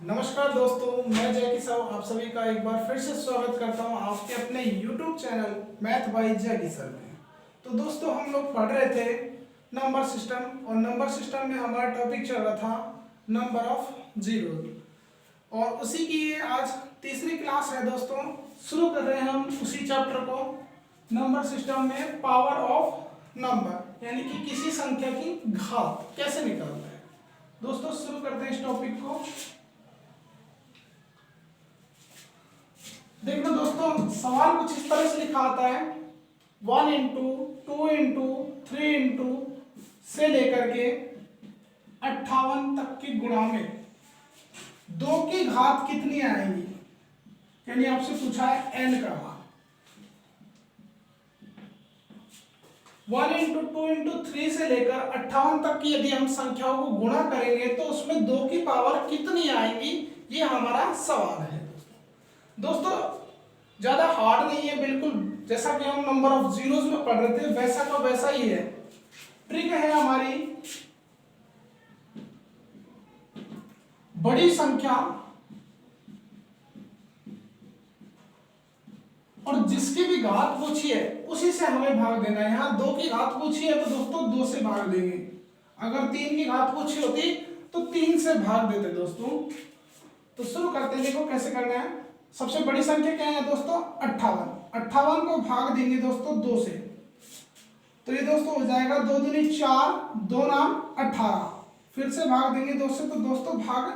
नमस्कार दोस्तों, मैं जय किसाव आप सभी का एक बार फिर से स्वागत करता हूं आपके अपने YouTube चैनल मैथ बाय जय किसाव में। तो दोस्तों, हम लोग पढ़ रहे थे नंबर सिस्टम और नंबर सिस्टम में हमारा टॉपिक चल रहा था नंबर ऑफ जीरो और उसी की ये आज तीसरी क्लास है। दोस्तों, शुरू कर रहे हैं हम उसी चैप्टर को। नंबर सिस्टम में पावर ऑफ नंबर यानी कि किसी संख्या की घात कैसे निकालना है। दोस्तों, शुरू करते हैं इस टॉपिक को। देखना दोस्तों, सवाल कुछ इस तरह से लिखा आता है 1 इंटू 2 इंटू 3 इंटू से लेकर के 58 तक की गुणा में 2 की घात कितनी आएंगी। यानी आपसे पूछा है n का मान। 1 इंटू 2 इंटू 3 से लेकर 58 तक की यदि हम संख्याओं को गुणा करेंगे तो उसमें 2 की पावर कितनी आएंगी, ये हमारा सवाल है। दोस्तों, ज्यादा हार्ड नहीं है, बिल्कुल जैसा कि हम नंबर ऑफ जीरोस में पढ़ रहे थे वैसा का वैसा ही है। ट्रिक है हमारी, बड़ी संख्या और जिसकी भी घात पूछी है उसी से हमें भाग देना है। यहां 2 की घात पूछी है तो दोस्तों 2 से भाग देंगे। अगर 3 की घात पूछी होती तो 3 से भाग देते। दोस्तों, तो शुरू करते हैं। देखो कैसे करना है। सबसे बड़ी संख्या क्या है दोस्तों, 58। 58 को भाग देंगे दोस्तों 2 से, तो ये दोस्तों हो जाएगा 2 दूनी 4, 2 नाम 18। फिर से भाग देंगे 2 से, तो दोस्तों भाग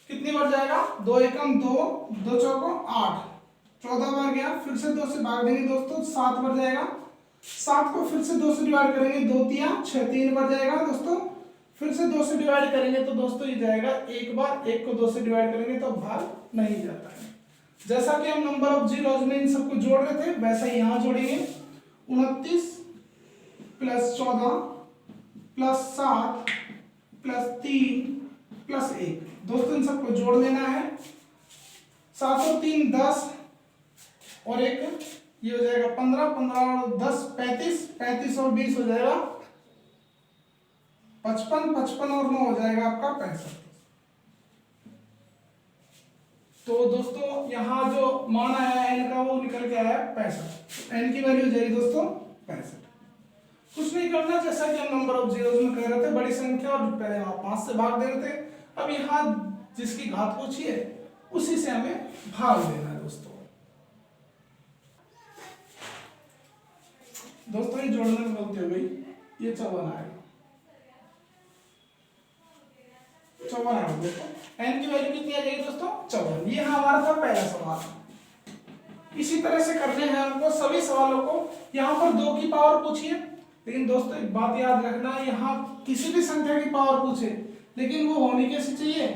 कितनी बार जाएगा, 2 एकम 2, 2 चौको 8, 14 बार गया। फिर से 2 से भाग देंगे दोस्तों 7 बार जाएगा। 7 को फिर से 2 से डिवाइड करेंगे, 2 तिया 6, 3 बार जाएगा दोस्तों। फिर से 2 से डिवाइड करेंगे तो दोस्तों ये जाएगा 1 बार। 1 को 2 से डिवाइड करेंगे तो भाग नहीं जाता है। जैसा कि हम नंबर ऑफ जीरोज में इन सबको जोड़ रहे थे वैसा ही यहां जोड़ेंगे। 29 प्लस 14 प्लस 7 प्लस 3 प्लस 1। दोस्तों, इन सबको जोड़ लेना है। 7 और 3 10 और 1 ये हो जाएगा 15, 15 और 10 35, 35 और 20 हो जाएगा 55, 55 और 9 हो जाएगा आपका 65। तो दोस्तों यहाँ जो मान आया है n का वो निकल के आया 65। n की वैल्यू जाएगी दोस्तों 65। कुछ नहीं करना, जैसा कि हम नंबर ऑफ जीरोज में कह रहे थे, बड़ी संख्या और पहले यहाँ 5 से भाग दे रहे थे। अब यहाँ जिसकी घात पूछी है उसी से हमें भाग देना है। दोस्तों ये जोड़ने में गलती हो गई, ये 54 आएगा। 54 आएगा दोस्तों। n की वैल्यू कितनी आ जाएगी दोस्तों, 54। ये हमारा था पहला सवाल। इसी तरह से करने हैं हमको सभी सवालों को। यहाँ पर 2 की पावर पूछी है, लेकिन दोस्तों एक बात याद रखना, यहाँ किसी भी संख्या की पावर पूछे लेकिन वो होनी कैसी चाहिए,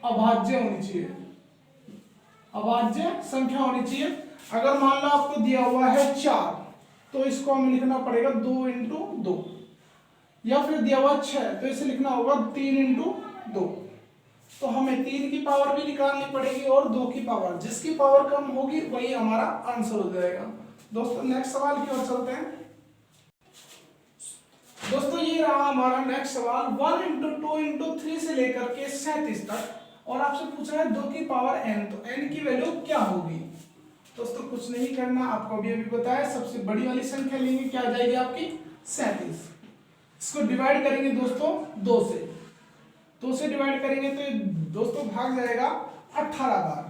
अभाज्य होनी चाहिए। अभाज्य संख्या होनी चाहिए। अगर मान लो आपको दिया हुआ है 4 तो इसको हमें लिखना पड़ेगा 2 इंटू 2, या फिर दिया हुआ 6 तो इसे लिखना होगा 3 इंटू 2। तो हमें 3 की पावर भी निकालनी पड़ेगी और 2 की पावर, जिसकी पावर कम होगी वही हमारा आंसर हो जाएगा। दोस्तों नेक्स्ट सवाल की ओर चलते हैं। दोस्तों ये रहा हमारा नेक्स्ट सवाल 1 इंटू 2 इंटू 3 से लेकर के 37 तक, और आपसे पूछा है 2 की पावर n, तो n की वैल्यू क्या होगी। दोस्तों कुछ नहीं करना, आपको अभी बताया, सबसे बड़ी वाली संख्या लेंगे, क्या आ जाएगी आपकी 37। इसको डिवाइड करेंगे दोस्तों 2 से, 2 से डिवाइड करेंगे तो दोस्तों भाग जाएगा 18 बार।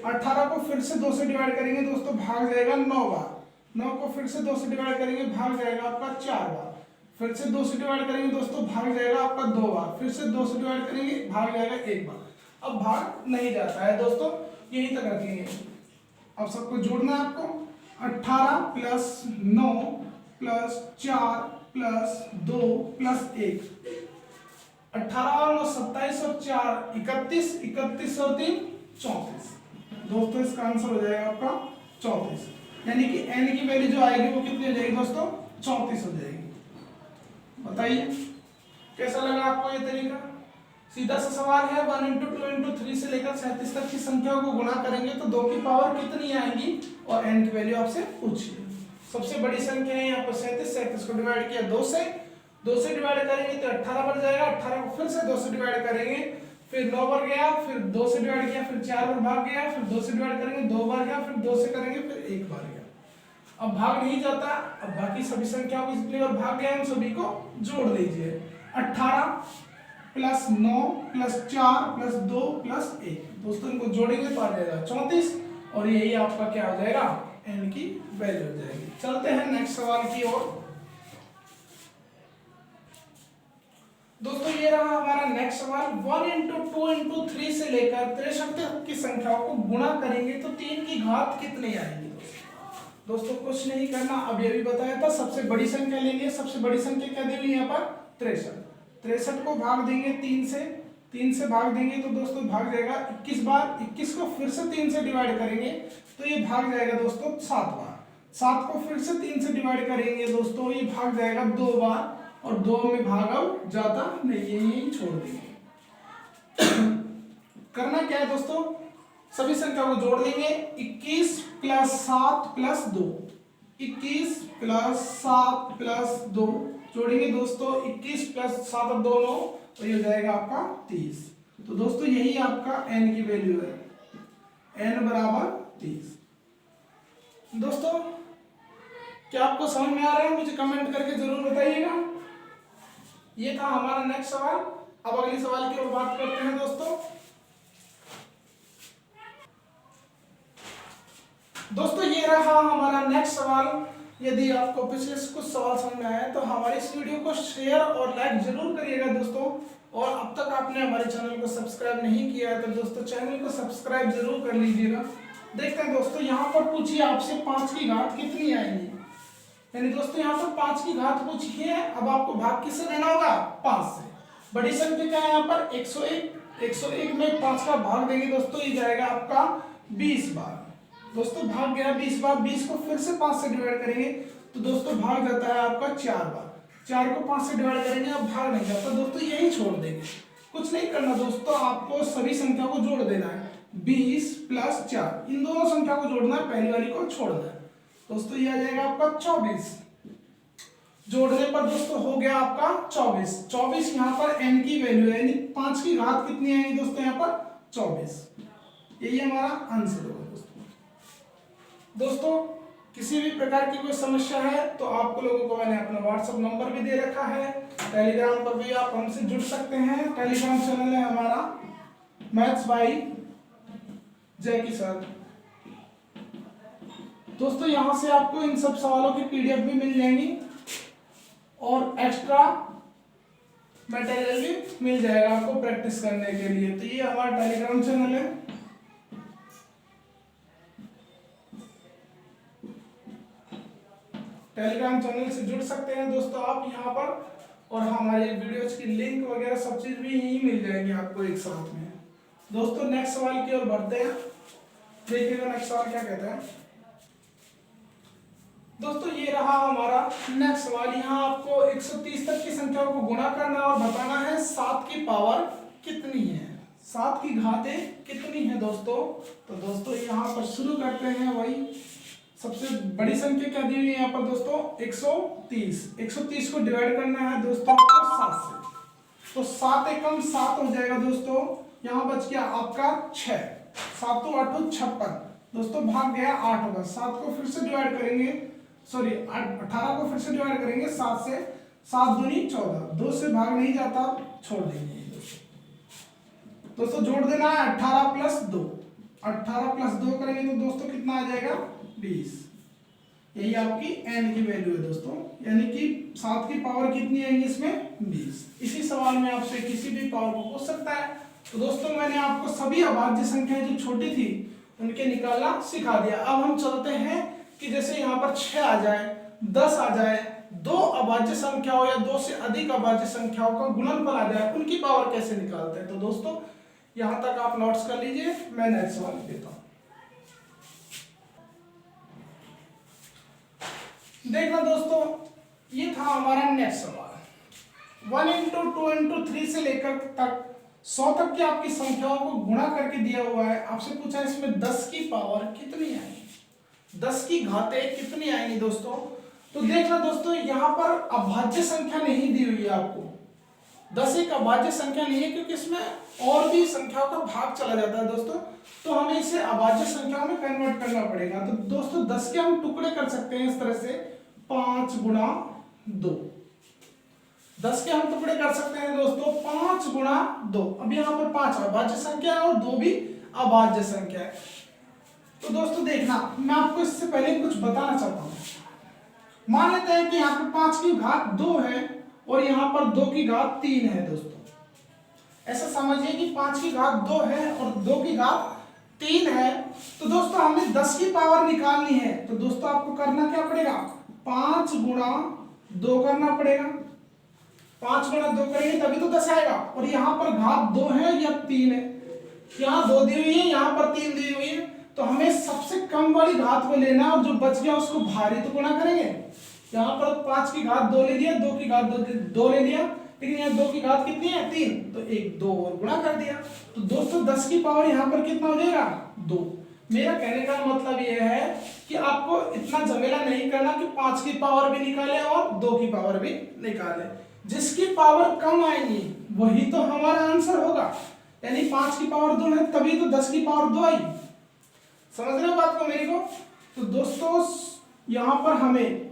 18 को फिर से 2 से डिवाइड करेंगे दोस्तों भाग जाएगा 9 बार। 9 को फिर से 2 से डिवाइड करेंगे भाग जाएगा आपका 4 बार। फिर से 2 से डिवाइड करेंगे दोस्तों भाग जाएगा आपका 2 बार। फिर से 2 से डिवाइड करेंगे भाग जाएगा 1 बार। अब भाग नहीं जाता है दोस्तों, यहीं तक रखेंगे। अब सबको जोड़ना है आपको। 18 प्लस 9 प्लस 4 प्लस 2 प्लस 1, 18 और 9 27 और 4 31, 31 और 3 34। दोस्तों इसका आंसर हो जाएगा आपका 34। यानी कि n की वैल्यू जो आएगी वो कितनी हो जाएगी दोस्तों, 34 हो जाएगी। बताइए कैसा लगा आपको ये तरीका। सीधा सा सवाल है, 1 इंटू 2 इंटू 3 से लेकर 37 तक की संख्याओं को गुणा करेंगे तो 2 की पावर कितनी आएगी और n की वैल्यू आपसे पूछिए। सबसे बड़ी संख्या है यहाँ पर 37, 37 को डिवाइड किया 2 से डिवाइड करेंगे तो 18 बन जाएगा। 18 को फिर से 2 से डिवाइड करेंगे, फिर 9 बार गया, फिर 2 से डिवाइड किया, फिर 4 बार भाग गया, फिर 2 से डिवाइड करेंगे, 2 बार गया, फिर 2 से करेंगे, फिर 1 बार गया। अब भाग नहीं जाता, अब बाकी सभी संख्याओं को जितनी बार भाग गया उन सभी को जोड़ दीजिए। 18 प्लस 9 प्लस 4 प्लस 2 प्लस 1, दोस्तों इनको जोड़ेंगे तो आ जाएगा 34, और यही आपका क्या हो जाएगा, n की वैल्यू हो जाएगी। चलते हैं नेक्स्ट सवाल की ओर। दोस्तों ये रहा हमारा नेक्स्ट सवाल। 1 इंटू 2 इंटू 3 से लेकर 63 तक की संख्याओं को गुणा करेंगे तो 3 की घात कितनी आएगी। दोस्तों कुछ नहीं करना, अब ये भी बताया था, सबसे बड़ी संख्या लेंगे। सबसे बड़ी संख्या क्या दी हुई है यहाँ पर, 63। 63 को भाग देंगे 3 से, 3 से भाग देंगे तो दोस्तों भाग जाएगा 21 बार। 21 को फिर से 3 से डिवाइड करेंगे तो ये भाग जाएगा दोस्तों 7 बार। 7 को फिर से 3 से डिवाइड करेंगे दोस्तों, ये भाग जाएगा 2 बार, और 2 में भागा जाता नहीं, यही छोड़ देंगे। करना क्या है दोस्तों, सभी संख्या को जोड़ देंगे। 21 प्लस 7 प्लस 2, 21 प्लस 7 प्लस 2 जोड़ेंगे दोस्तों। 21 प्लस 7 और 2 9, तो ये हो जाएगा आपका 30। तो दोस्तों यही आपका n की वैल्यू है, n बराबर 30। दोस्तों क्या आपको समझ में आ रहा है, मुझे कमेंट करके जरूर बताइएगा। ये था हमारा नेक्स्ट सवाल। अब अगले सवाल की ओर बात करते हैं दोस्तों। दोस्तों ये रहा हमारा नेक्स्ट सवाल। यदि आपको पिछले कुछ सवाल समझ में आए तो हमारे इस वीडियो को शेयर और लाइक जरूर करिएगा दोस्तों। और अब तक आपने हमारे चैनल को सब्सक्राइब नहीं किया है तो दोस्तों चैनल को सब्सक्राइब जरूर कर लीजिएगा। देखते हैं दोस्तों, यहाँ पर पूछिए आपसे 5 की घात कितनी आएगी। यानी दोस्तों यहाँ पर 5 की घात पूछी है। अब आपको भाग किससे देना होगा, 5 से। बड़ी संख्या क्या है यहाँ पर, 101। 101 में 5 का भाग देंगे दोस्तों, ये जाएगा आपका 20 बार। दोस्तों भाग गया 20 बार, 20 को फिर से 5 से डिवाइड करेंगे तो दोस्तों भाग जाता है आपका 4 बार। 4 को 5 से डिवाइड करेंगे, अब भाग नहीं जाता दोस्तों, यही छोड़ देंगे। कुछ नहीं करना दोस्तों, आपको सभी संख्या को जोड़ देना है। 20 प्लस 4, इन दोनों संख्या को जोड़ना है, पहली वाली को छोड़ना है। दोस्तों ये आ जाएगा आपका 24। जोड़ने पर दोस्तों हो गया आपका 24। 24 यहाँ पर n की वैल्यू है, यानी 5 की घात कितनी आएगी दोस्तों यहाँ पर, 24। यही हमारा आंसर होगा दोस्तों। किसी भी प्रकार की कोई समस्या है तो आपको लोगों को मैंने अपना व्हाट्सएप नंबर भी दे रखा है। टेलीग्राम पर भी आप हमसे जुड़ सकते हैं। टेलीग्राम चैनल है हमारा मैथ्स बाय जैकी सर। दोस्तों यहाँ से आपको इन सब सवालों की पीडीएफ भी मिल जाएंगी और एक्स्ट्रा मटेरियल भी मिल जाएगा आपको प्रैक्टिस करने के लिए। तो ये हमारा टेलीग्राम चैनल है। टेलीग्राम चैनल से जुड़ सकते हैं दोस्तों आप यहाँ पर, और हमारे वीडियोज की लिंक वगैरह सब चीज भी यहीं मिल जाएंगी आपको एक साथ में। दोस्तों नेक्स्ट सवाल की ओर बढ़ते हैं। देखिएगा नेक्स्ट सवाल क्या कहता है। दोस्तों ये रहा हमारा नेक्स्ट सवाल। यहाँ आपको 130 तक की संख्याओं को गुणा करना और बताना है 7 की पावर कितनी है, 7 की घातें कितनी है दोस्तों। तो दोस्तों यहाँ पर शुरू करते हैं। वही सबसे बड़ी संख्या क्या दी हुई है यहाँ पर दोस्तों, 130। 130 को डिवाइड करना है दोस्तों आपको 7 से, तो 7 एकम 7 हो जाएगा दोस्तों। यहाँ बच गया आपका 6, 7 8 56 दोस्तों, भाग गया 8 होगा। 7 को फिर से डिवाइड करेंगे, सॉरी 18 को फिर से डिवाइड करेंगे 7 से, 7 दूनी 14, 2 से भाग नहीं जाता, छोड़ देंगे दोस्तों। जोड़ देना है 18 प्लस 2, 18 प्लस 2 करेंगे तो दोस्तों कितना आ जाएगा, 20। यही आपकी n की वैल्यू है दोस्तों, यानी कि 7 की पावर कितनी आएगी इसमें, 20। इसी सवाल में आपसे किसी भी पावर को पूछ सकता है। तो दोस्तों मैंने आपको सभी अभाज्य संख्याएं जो छोटी थी उनके निकालना सिखा दिया। अब हम चलते हैं कि जैसे यहाँ पर 6 आ जाए, 10 आ जाए, 2 अभाज्य संख्याओं या 2 से अधिक अभाज्य संख्याओं का गुणनफल आ जाए, उनकी पावर कैसे निकालते हैं। तो दोस्तों यहां तक आप नोट्स कर लीजिए, मैं नेक्स्ट सवाल देता हूं। देखना दोस्तों, ये था हमारा नेक्स्ट सवाल। 1 इंटू 2 इंटू 3 से लेकर तक 100 तक की आपकी संख्याओं को गुणा करके दिया हुआ है। आपसे पूछा है इसमें 10 की पावर कितनी आएगी, 10 की घातें कितनी आएंगी दोस्तों। तो देखना दोस्तों, यहां पर अभाज्य संख्या नहीं दी हुई है आपको, 10 एक अभाज्य संख्या नहीं है क्योंकि इसमें और भी संख्याओं का भाग चला जाता है दोस्तों, तो हमें इसे अभाज्य संख्याओं में कन्वर्ट करना पड़ेगा। तो दोस्तों 10 के हम टुकड़े कर सकते हैं इस तरह से 5 गुणा 2। 10 के हम टुकड़े कर सकते हैं दोस्तों 5 गुणा 2। अब यहाँ पर 5 अभाज्य संख्या है और 2 भी अभाज्य संख्या है। तो दोस्तों देखना, मैं आपको इससे पहले कुछ बताना चाहता हूँ। मान लेते हैं कि यहाँ पर 5 की घात 2 है और यहाँ पर 2 की घात 3 है दोस्तों। ऐसा समझिए कि 5 की घात 2 है और 2 की घात 3 है। तो दोस्तों हमें 10 की पावर निकालनी है। तो दोस्तों आपको करना क्या पड़ेगा, 5 गुणा 2 करना पड़ेगा। 5 गुणा 2 करेंगे तभी तो 10 आएगा। और यहाँ पर घात 2 है या 3 है, यहाँ 2 दी हुई है, यहाँ पर 3 दी हुई है। तो हमें सबसे कम वाली घात को लेना और जो बच गया उसको भारी तो गुणा करेंगे। यहाँ पर 5 की घात 2 ले लिया, 2 की घात 2 ले लिया, लेकिन यहाँ 2 की घात कितनी है, 3, तो 1 2 और गुणा कर दिया। तो दोस्तों 10 की पावर यहाँ पर कितना हो जाएगा, 2। मेरा कहने का मतलब यह है कि आपको इतना झमेला नहीं करना कि 5 की पावर भी निकाले और 2 की पावर भी निकाले। जिसकी पावर कम आएगी वही तो हमारा आंसर होगा। यानी 5 की पावर 2 है तभी तो 10 की पावर 2 आई। समझ रहे हो बात को मेरी को? तो दोस्तों यहाँ पर हमें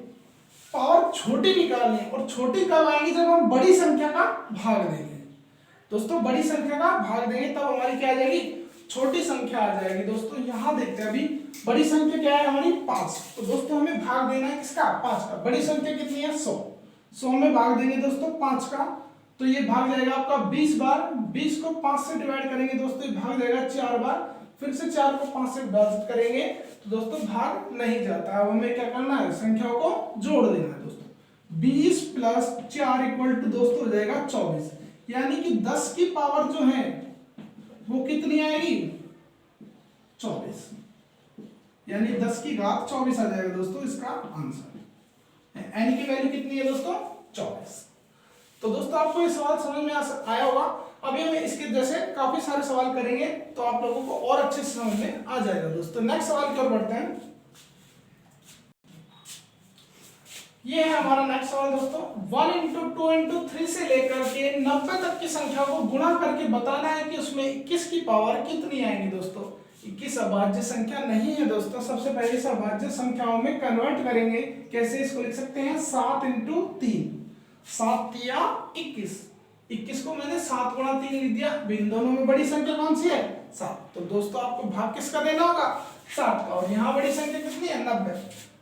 पावर छोटी निकालनी है और छोटी कब आएंगी, जब हम बड़ी संख्या का भाग देंगे। दोस्तों बड़ी संख्या का भाग देंगे तब हमारी क्या आ जाएगी, छोटी संख्या आ जाएगी। दोस्तों यहाँ देखते हैं, अभी बड़ी संख्या क्या है हमारी 5। तो दोस्तों हमें भाग देना है किसका, 5 का। बड़ी संख्या कितनी है, 100। 100 में भाग देंगे दोस्तों 5 का, तो ये भाग जाएगा आपका 20 बार। 20 को 5 से डिवाइड करेंगे दोस्तों, ये भाग जाएगा 4 बार। फिर से 4 को 5 से डिवाइड करेंगे तो दोस्तों भाग नहीं जाता। अब हमें क्या करना है, संख्याओं को जोड़ देना है दोस्तों। 20 प्लस 4 इक्वल टू दोस्तों हो जाएगा 24। यानी कि 10 की पावर जो है वो कितनी आएगी, 24। यानी 10 की घात 24 आ जाएगा दोस्तों इसका आंसर। एन की वैल्यू कितनी है दोस्तों, 24। तो दोस्तों आपको ये सवाल समझ में आया होगा। अभी हम इसके जैसे काफी सारे सवाल करेंगे तो आप लोगों को और अच्छे से समझ में आ जाएगा। दोस्तों नेक्स्ट सवाल की ओर बढ़ते हैं। ये है हमारा नेक्स्ट सवाल दोस्तों। 1 इंटू 2 इंटू 3 से लेकर के 90 तक की संख्या को गुणा करके बताना है कि उसमें 21 की पावर कितनी आएगी। दोस्तों 21 अभाज्य संख्या नहीं है दोस्तों। सबसे पहले इस अभाज्य संख्याओं में कन्वर्ट करेंगे। कैसे, इसको लिख सकते हैं 7 इंटू 3, 7 या 21। 21 को मैंने 7 गुणा 3 लिख दिया। इन दोनों में बड़ी संख्या कौन सी है, 7। तो दोस्तों आपको भाग किसका देना होगा, 7 का। और यहाँ बड़ी संख्या कितनी है, 90।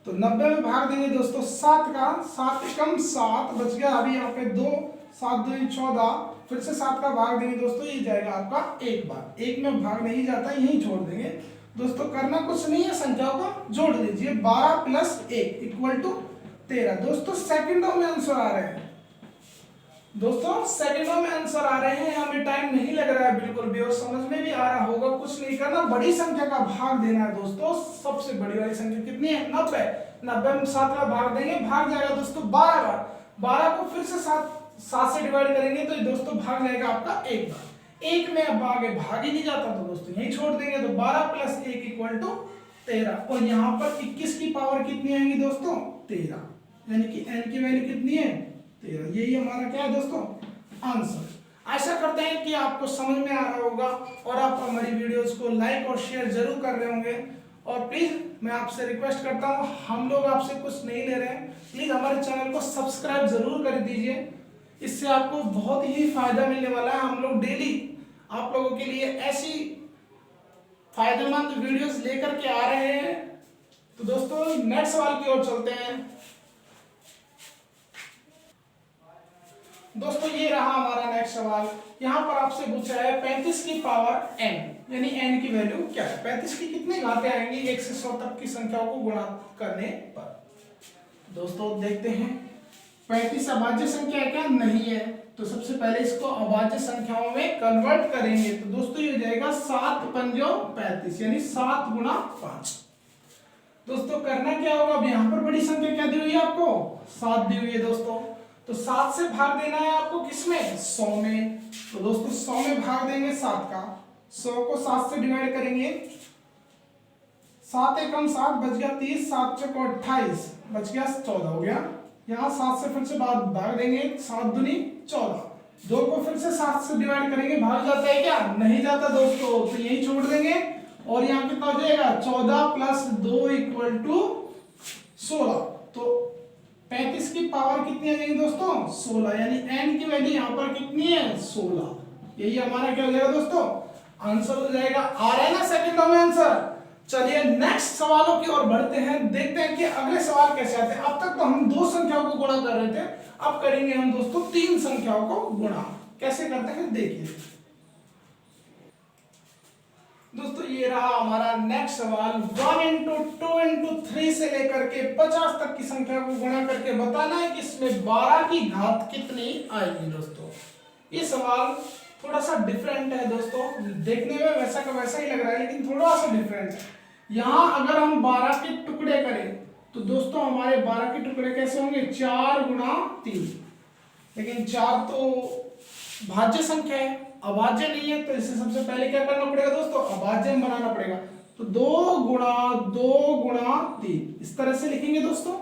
तो 90 में भाग देंगे दोस्तों 7 का। 7 कम 7 बच गया, अभी यहाँ पे 2, 7 2 14। फिर से 7 का भाग देंगे दोस्तों, ये जाएगा आपका 1 बार। 1 में भाग नहीं जाता, यहीं छोड़ देंगे दोस्तों। करना कुछ नहीं है, संख्याओं को जोड़ दीजिए। 12 प्लस 1 इक्वल टू 13। दोस्तों सेकंडों में आंसर आ रहे हैं। दोस्तों सेकंडों में आंसर आ रहे हैं, हमें टाइम नहीं लग रहा है बिल्कुल भी, और समझ में भी आ रहा होगा। कुछ नहीं करना, बड़ी संख्या का भाग देना है दोस्तों। सबसे बड़ी वाली संख्या कितनी है, 90। 90 में 7 का भाग देंगे, भाग जाएगा दोस्तों 12 बार। 12 को फिर से 7 से डिवाइड करेंगे तो दोस्तों भाग जाएगा आपका 1 बार। 1 में अब आगे भाग ही नहीं जाता तो दोस्तों यही छोड़ देंगे। तो 12 प्लस 1 इक्वल टू 13। और यहाँ पर 21 की पावर कितनी आएगी दोस्तों, 13। यानी कि n की वैल्यू कितनी है, 13। यही हमारा क्या है दोस्तों, आंसर। आशा करते हैं कि आपको समझ में आ रहा होगा और आप हमारी वीडियोस को लाइक और शेयर जरूर कर रहे होंगे। और प्लीज मैं आपसे रिक्वेस्ट करता हूं, हम लोग आपसे कुछ नहीं ले रहे हैं, प्लीज हमारे चैनल को सब्सक्राइब जरूर कर दीजिए। इससे आपको बहुत ही फायदा मिलने वाला है। हम लोग डेली आप लोगों के लिए ऐसी फायदेमंद वीडियोस लेकर के आ रहे हैं। तो दोस्तों नेक्स्ट सवाल की ओर चलते हैं। दोस्तों ये रहा हमारा नेक्स्ट सवाल। यहाँ पर आपसे पूछा है 35 की पावर n, यानी n की वैल्यू क्या है। 35 की कितनी घातें आएंगी 1 से 100 तक की संख्याओं को गुणा करने पर। दोस्तों देखते हैं, 35 अभाज्य संख्या है क्या, नहीं है। तो सबसे पहले इसको अभाज्य संख्याओं में कन्वर्ट करेंगे। तो दोस्तों ये हो जाएगा 7 पंजो 35, यानी 7 गुणा 5। दोस्तों करना क्या होगा, अब यहाँ पर बड़ी संख्या क्या दी हुई है आपको, 7 दी हुई है दोस्तों। तो 7 से भाग देना है आपको किसमें, 100 में। तो दोस्तों 100 में भाग देंगे 7 का। 100 को 7 से डिवाइड करेंगे, 7 एकम 7 बच गया 30, 7 चौक 28 बच गया 14 हो गया। यहाँ 7 से फिर से भाग देंगे, 7 दूनी 14, 2 को फिर से 7 से डिवाइड करेंगे, भाग जाता है क्या? नहीं जाता दोस्तों, तो यही छोड़ देंगे। और यहाँ कितना हो जाएगा? 14 प्लस 2 इक्वल टू 16। तो 35 की पावर कितनी आ जाएगी दोस्तों? 16, यानी n की वैल्यू यहाँ पर कितनी है? 16। यही हमारा क्या हो जाएगा दोस्तों? आंसर हो जाएगा। आ रहा है ना सेकंड में आंसर? चलिए नेक्स्ट सवालों की ओर बढ़ते हैं, देखते हैं कि अगले सवाल कैसे आते हैं। अब तक तो हम 2 संख्याओं को गुणा कर रहे थे, अब करेंगे हम दोस्तों 3 संख्याओं को गुणा। कैसे करते हैं देखिए दोस्तों। ये रहा हमारा नेक्स्ट सवाल। 1 इंटू 2 इंटू 3 से लेकर के 50 तक की संख्या को गुणा करके बताना है कि इसमें 12 की घात कितनी आएगी दोस्तों। ये सवाल थोड़ा सा डिफरेंट है दोस्तों, देखने में वैसा का वैसा ही लग रहा है लेकिन थोड़ा सा डिफरेंट है। यहां अगर हम 12 के टुकड़े करें तो दोस्तों हमारे 12 के टुकड़े कैसे होंगे? 4 गुणा 3। लेकिन 4 तो भाज्य संख्या है, अभाज्य नहीं है, तो इसे सबसे पहले क्या करना पड़ेगा दोस्तों? अभाज्य में बनाना पड़ेगा। तो 2 गुणा 3 इस तरह से लिखेंगे दोस्तों।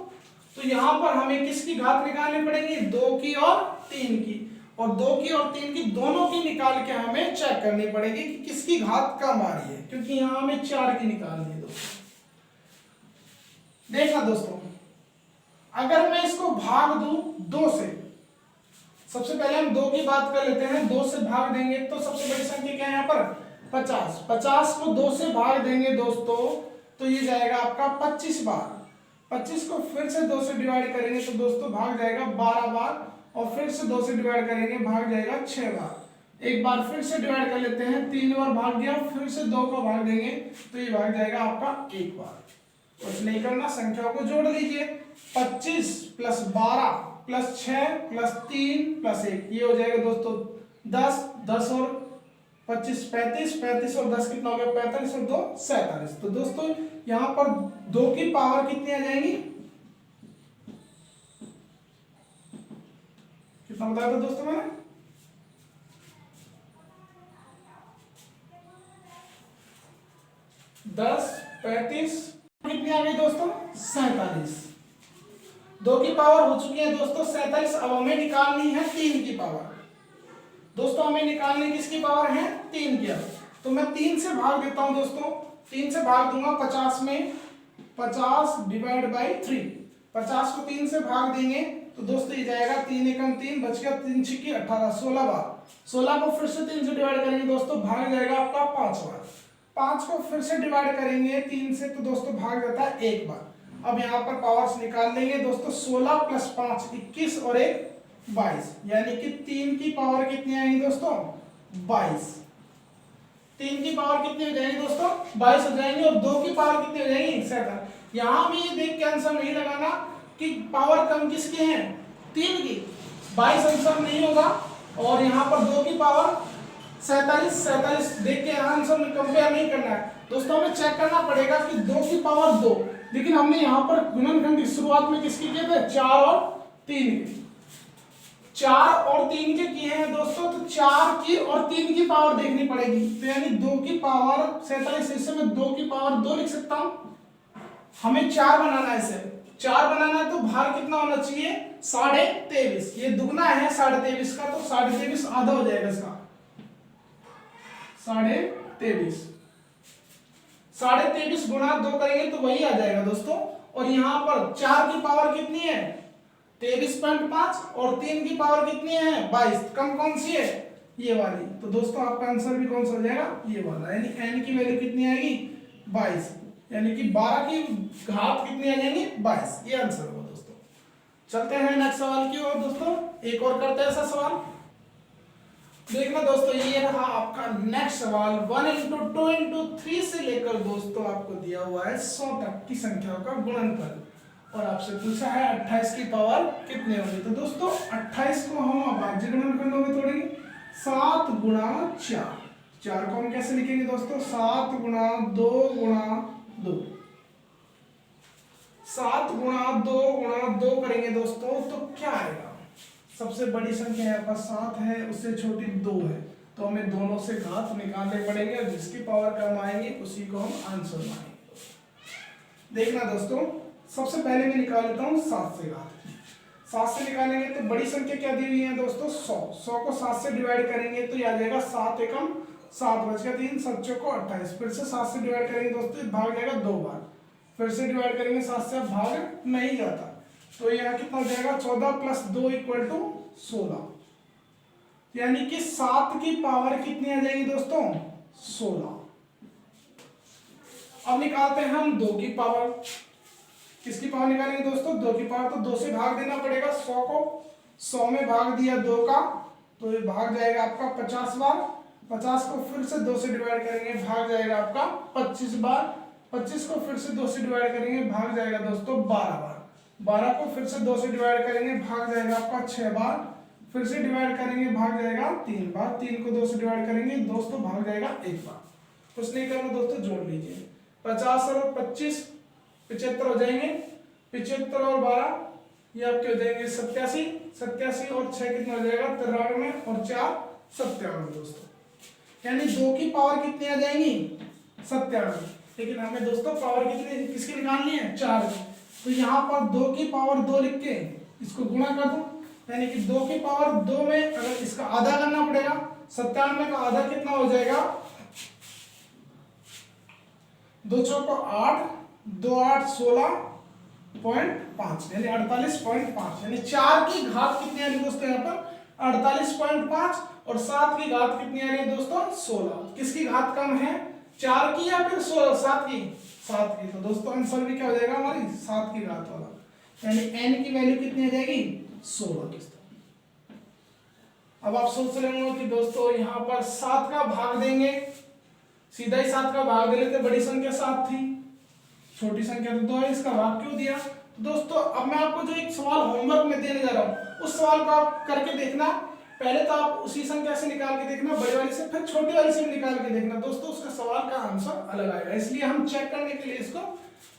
तो यहां पर हमें किसकी घात निकालनी पड़ेगी? 2 की और 3 की। और 2 की और 3 की दोनों की निकाल के हमें चेक करनी पड़ेगी कि किसकी घात कम आ रही है, क्योंकि यहां हमें 4 की निकालनी है दोस्तों। देखना दोस्तों, अगर मैं इसको भाग दूं 2 से, सबसे पहले हम 2 की बात कर लेते हैं। 2 से भाग देंगे तो सबसे बड़ी संख्या क्या है यहाँ पर? 50। 50 को 2 से भाग देंगे दोस्तों तो ये जाएगा आपका 25 बार। 25 को फिर से 2 से डिवाइड करेंगे तो दोस्तों भाग जाएगा 12 बार। और फिर से 2 से डिवाइड करेंगे, भाग जाएगा 6 बार। एक बार फिर से डिवाइड कर लेते हैं, 3 बार भाग गया, फिर से 2 को भाग देंगे तो ये भाग जाएगा आपका 1 बार। कुछ नहीं करना, संख्याओं को जोड़ लीजिए। 25 प्लस 12 प्लस 6 प्लस 3 प्लस 1, ये हो जाएगा दोस्तों 10। 10 और 25 35, 35 और 10 कितना हो गया? 45 और 2 47। तो दोस्तों यहाँ पर 2 की पावर कितनी आ जाएगी? कितना बताया था दोस्तों मैंने? 10 35 कितनी आ गई दोस्तों? 47। 2 की पावर हो चुकी है दोस्तों 47। अब हमें निकालनी है 3 की पावर। दोस्तों हमें निकालनी किसकी पावर है? 3 की। तो मैं 3 से भाग देता हूं दोस्तों। 3 से भाग दूंगा 50 में, 50 डिवाइड बाई 3। 50 को 3 से भाग देंगे तो दोस्तों ये जाएगा 3 एकम 3, बच गया 3 छिकी 18, 16 बार। 16 को फिर से 3 से डिवाइड करेंगे दोस्तों, भाग जाएगा आपका 5 बार। 5 को फिर से डिवाइड करेंगे 3 से तो दोस्तों भाग जाता है 1 बार। अब यहाँ पर पावर्स निकाल लेंगे दोस्तों। 16 प्लस 5 21 और 1 22, यानी कि 3 की पावर कितनी आएगी दोस्तों? 22। 3 की पावर कितनी हो जाएगी दोस्तों? 22 हो जाएंगे। और 2 की पावर कितनी हो जाएगी? 67। यहां भी ये देख के आंसर नहीं लगाना कि पावर कम किसकी है? 3 की। 22 आंसर नहीं होगा। और यहाँ पर 2 की पावर 47 देख के आंसर में कंपेयर नहीं करना है दोस्तों। हमें चेक करना पड़ेगा कि 2 की पावर 2, लेकिन हमने यहाँ पर गुणनखंड की शुरुआत में किसकी किए थे? 4 और 3 के। 4 और 3 के किए हैं दोस्तों, तो 4 की और 3 की पावर देखनी पड़ेगी। तो यानी 2 की पावर 47, इससे मैं 2 की पावर 2 लिख सकता हूं। हमें 4 बनाना है, इसे 4 बनाना है तो भार कितना होना चाहिए? 23.5। ये दुगना है 23.5 का, तो 23.5 आधा हो जाएगा इसका। 23.5 23.5 गुणा 2 करेंगे तो वही आ जाएगा दोस्तों। और यहाँ पर 4 की पावर कितनी है? 23.5 और 3 की पावर कितनी है? 22। कम कौन सी है? ये वाली। तो दोस्तों आपका आंसर भी कौन सा हो जाएगा? ये वाला। यानी n की वैल्यू कितनी आएगी? 22। यानी कि 12 की घात कितनी आ जाएगी? 22। ये आंसर होगा दोस्तों। चलते हैं नेक्स्ट सवाल की ओर दोस्तों, एक और करते हैं ऐसा सवाल। देखना दोस्तों, ये रहा आपका नेक्स्ट सवाल। 1 इंटू 2 इंटू 3 से लेकर दोस्तों आपको दिया हुआ है 100 तक की संख्याओं का गुणनफल, और आपसे पूछा है 28 की पावर कितने होगी। तो दोस्तों 28 को हम अभाज्य गुणनखंडों में तोड़ेंगे। 7 गुणा 4। 4 को हम कैसे लिखेंगे दोस्तों? 7 गुणा 2 गुणा 2। 7 गुणा 2 गुणा 2 करेंगे दोस्तों तो क्या आएगा? सबसे बड़ी संख्या यहाँ पर 7 है, उससे छोटी 2 है, तो हमें दोनों से घात निकालने पड़ेंगे और जिसकी पावर कम आएंगे उसी को हम आंसर मानेंगे। देखना दोस्तों, सबसे पहले मैं निकाल लेता हूँ 7 से घात। 7 से निकालेंगे तो बड़ी संख्या क्या दी हुई है दोस्तों 100 को 7 से डिवाइड करेंगे तो यह आ जाएगा 7 एकम 7 बच गया 3 7 चौको 28। फिर से 7 से डिवाइड करेंगे दोस्तों भाग जाएगा 2 बार, फिर से डिवाइड करेंगे 7 से, भाग नहीं जाता तो यहाँ कितना हो जाएगा 14 प्लस 2 इक्वल टू 16, यानी कि 7 की पावर कितनी आ जाएगी दोस्तों 16। अब निकालते हैं हम 2 की पावर। किसकी पावर निकालेंगे दोस्तों 2 की पावर, तो 2 से भाग देना पड़ेगा 100 को, 100 में भाग दिया 2 का तो ये भाग जाएगा आपका 50 बार, 50 को फिर से 2 से डिवाइड करेंगे भाग जाएगा आपका 25 बार, 25 को फिर से 2 से डिवाइड करेंगे भाग जाएगा दोस्तों 12 बार, 12 को फिर से 2 से डिवाइड करेंगे भाग जाएगा आपका 6 बार, फिर से डिवाइड करेंगे भाग जाएगा 3 बार, 3 को 2 से डिवाइड करेंगे दोस्तों भाग जाएगा 1 बार। कुछ नहीं करना दोस्तों, जोड़ लीजिए 50 और 25 75 हो जाएंगे, 75 और 12 ये आपके हो जाएंगे 87, 87 और 6 कितना हो जाएगा 93 और 4 97 दोस्तों, यानी 2 की पावर कितनी आ जाएंगी 97। लेकिन हमें दोस्तों पावर कितनी किसकी निकालनी है 4 की, तो यहाँ पर 2 की पावर 2 लिख के इसको गुणा कर दो, यानी कि 2 की पावर 2 में अगर इसका आधा करना पड़ेगा, 97 का आधा कितना हो जाएगा 2 चौको 8, 2 8 16.5 यानी 48.5, यानी 4 की घात कितनी आ रही है दोस्तों यहाँ पर 48.5 और 7 की घात कितनी आ रही है दोस्तों 16। किसकी घात कम है 4 की या फिर 7 की, 7 की, तो दोस्तों आंसर भी क्या हो जाएगा हमारी 7 की घात वाला, यानी n की वैल्यू कितनी आ जाएगी 16 दोस्तों। अब आप सोच रहे हो कि दोस्तों यहाँ पर 7 का भाग देंगे, सीधा ही 7 का भाग दे लेते, बड़ी संख्या 7 थी, छोटी संख्या तो 2 है, इसका भाग क्यों दिया। दोस्तों अब मैं आपको जो एक सवाल होमवर्क में देने जा रहा हूँ उस सवाल को आप करके देखना, पहले तो आप उसी संख्या से निकाल के देखना बड़ी वाली से, फिर छोटी वाली से भी निकाल के देखना दोस्तों, उसका सवाल का आंसर अलग आएगा, इसलिए हम चेक करने के लिए इसको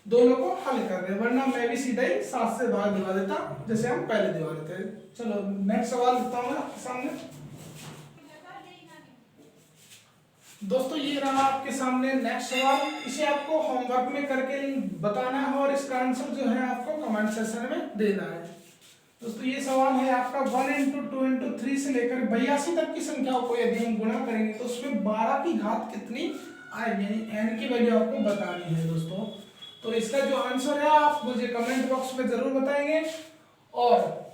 दोनों को हल कर रहे हैं, वरना मैं भी सीधा ही 7 से भाग दिवा देता जैसे हम पहले दिवा देते। चलो नेक्स्ट सवाल लिखता हूँ आपके सामने। दोस्तों ये रहा आपके सामने नेक्स्ट सवाल, इसे आपको होमवर्क में करके बताना है और इसका आंसर जो है आपको कमेंट सेक्शन में देना है। दोस्तों ये सवाल है आपका 1 इंटू 2 इंटू 3 से लेकर 82 तक की संख्याओं को यदि हम गुणा करेंगे तो उसमें 12 की घात कितनी आएगी, यानी n की वैल्यू आपको बतानी है दोस्तों। तो इसका जो आंसर है आप मुझे कमेंट बॉक्स में जरूर बताएंगे, और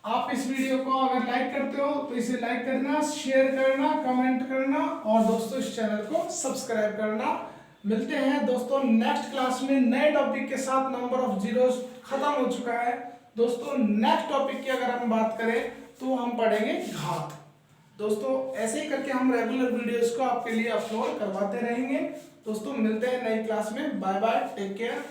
आप इस वीडियो को अगर लाइक करते हो तो इसे लाइक करना, शेयर करना, कमेंट करना और दोस्तों इस चैनल को सब्सक्राइब करना। मिलते हैं दोस्तों नेक्स्ट क्लास में नए टॉपिक के साथ। नंबर ऑफ जीरोस खत्म हो चुका है दोस्तों, नेक्स्ट टॉपिक की अगर हम बात करें तो हम पढ़ेंगे घात। दोस्तों ऐसे ही करके हम रेगुलर वीडियोस को आपके लिए अपलोड करवाते रहेंगे। दोस्तों मिलते हैं नई क्लास में, बाय बाय, टेक केयर।